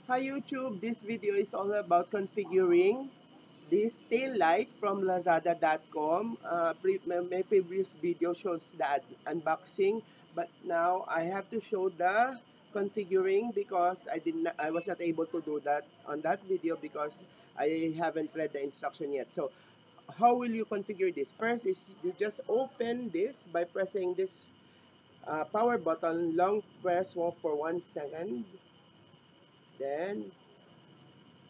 Hi YouTube, this video is all about configuring this tail light from lazada.com. My previous video shows the unboxing, but now I have to show the configuring because I was not able to do that on that video because I haven't read the instruction yet. So how will you configure this? First is you just open this by pressing this power button, long press for 1 second. Then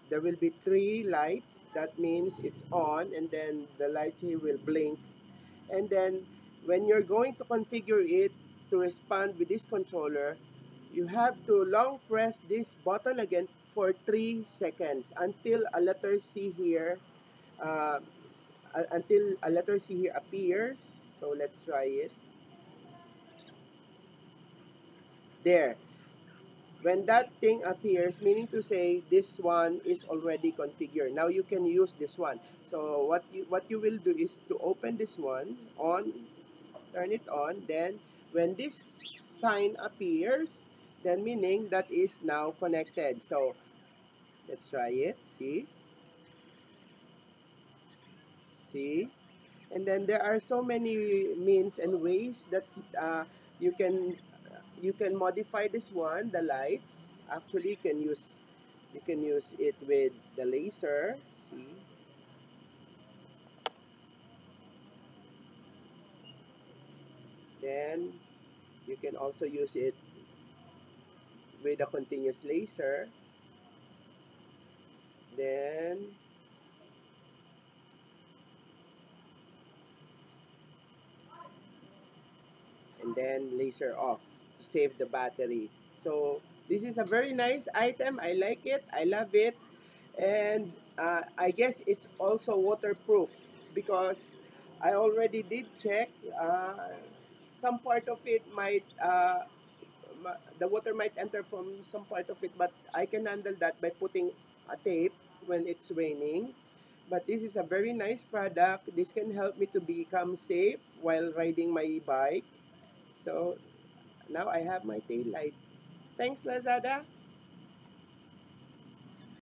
there will be three lights. That means it's on, and then the lights here will blink. And then when you're going to configure it to respond with this controller, you have to long press this button again for 3 seconds until a letter C here uh, appears. So let's try it. There. When that thing appears, meaning to say this one is already configured. Now you can use this one. So what you will do is to open this one on, turn it on, then when this sign appears, then meaning that is now connected. So let's try it. See, and then there are so many means and ways that uh, you can you can modify this one, the lights. Actually, you can use it with the laser. See, then you can also use it with a continuous laser. Then laser off to save the battery. So this is a very nice item. I like it. I love it. And I guess it's also waterproof because I already did check. Some part of it might the water might enter from some part of it, but I can handle that by putting a tape when it's raining. But this is a very nice product. This can help me to become safe while riding my bike. So now I have my tail light. Thanks, Lazada.